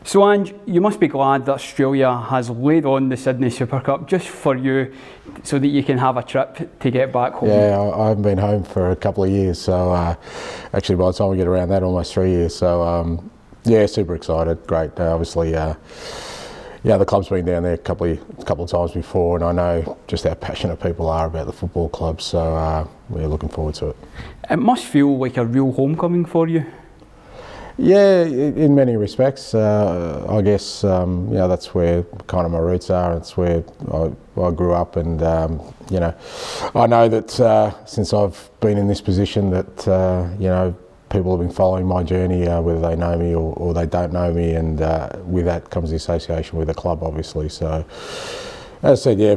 So Ange, you must be glad that Australia has laid on the Sydney Super Cup just for you so that you can have a trip to get back home. Yeah, I haven't been home for a couple of years, so actually by the time we get around that, almost 3 years. So yeah, super excited, great. Obviously, yeah, the club's been down there a couple of times before, and I know just how passionate people are about the football club, so we're looking forward to it. It must feel like a real homecoming for you. Yeah, in many respects. I guess that's where kind of my roots are. It's where I grew up, and I know that since I've been in this position, that people have been following my journey, whether they know me or they don't know me, and with that comes the association with the club, obviously. So, as I said, yeah,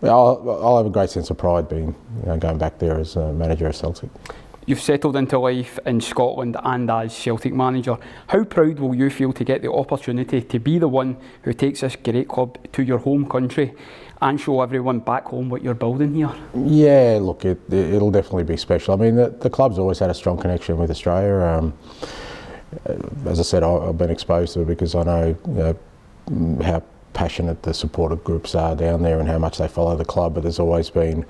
I'll have a great sense of pride being going back there as a manager at Celtic. You've settled into life in Scotland and as Celtic manager. How proud will you feel to get the opportunity to be the one who takes this great club to your home country and show everyone back home what you're building here? Yeah, look, it'll definitely be special. I mean, the club's always had a strong connection with Australia. As I said, I've been exposed to it because I know how passionate the supporter groups are down there and how much they follow the club. But there's always been,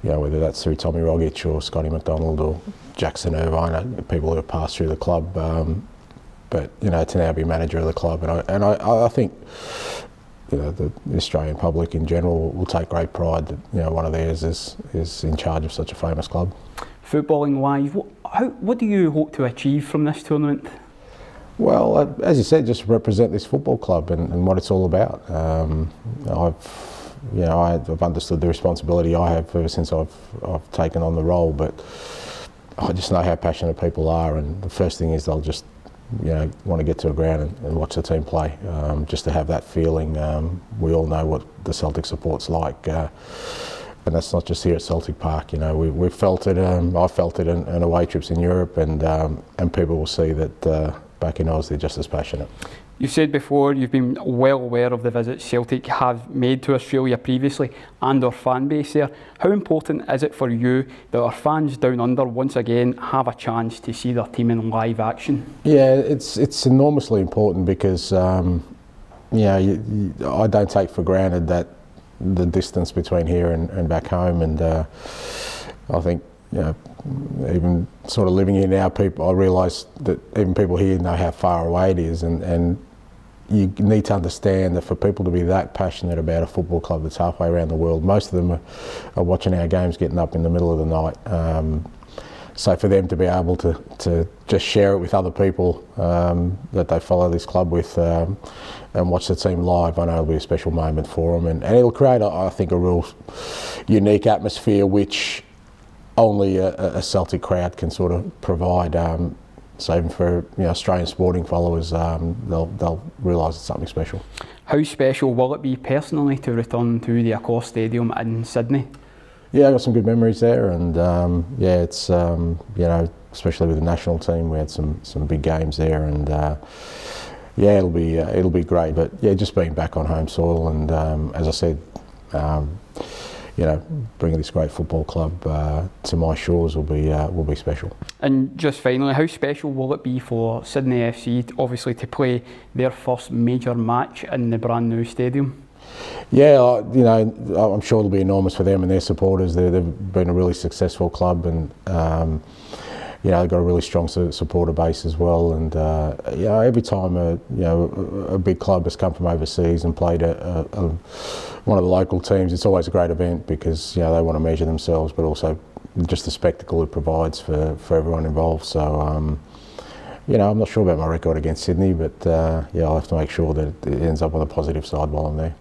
whether that's through Tommy Rogic or Scotty McDonald or Jackson Irvine, people who have passed through the club. But to now be manager of the club, and I think the Australian public in general will take great pride that one of theirs is in charge of such a famous club. Footballing wise, what do you hope to achieve from this tournament? Well, as you said, just represent this football club and what it's all about. I've understood the responsibility I have ever since I've taken on the role, but I just know how passionate people are, and the first thing is they'll just want to get to a ground and watch the team play, just to have that feeling. We all know what the Celtic support's like. And that's not just here at Celtic Park. We've felt it. I felt it in away trips in Europe, and people will see that back in Oz they're just as passionate. You said before you've been well aware of the visits Celtic have made to Australia previously and our fan base there. How important is it for you that our fans down under once again have a chance to see their team in live action? Yeah, it's enormously important because I don't take for granted that the distance between here and back home, and I think even sort of living here now, I realise that even people here know how far away it is, and you need to understand that for people to be that passionate about a football club that's halfway around the world, most of them are watching our games getting up in the middle of the night. So for them to be able to just share it with other people that they follow this club with and watch the team live, I know it'll be a special moment for them, and it'll create, I think, a real unique atmosphere which only a Celtic crowd can sort of provide. So even for Australian sporting followers, they'll realise it's something special. How special will it be personally to return to the Accor Stadium in Sydney? Yeah, I got some good memories there, and it's especially with the national team, we had some big games there, and it'll be great. But yeah, just being back on home soil, and as I said, bringing this great football club to my shores will be special. And just finally, how special will it be for Sydney FC, obviously, to play their first major match in the brand new stadium? Yeah, I'm sure it'll be enormous for them and their supporters. They've been a really successful club, and they've got a really strong supporter base as well. And every time a big club has come from overseas and played one of the local teams, it's always a great event because they want to measure themselves, but also just the spectacle it provides for everyone involved. So I'm not sure about my record against Sydney, but I'll have to make sure that it ends up on the positive side while I'm there.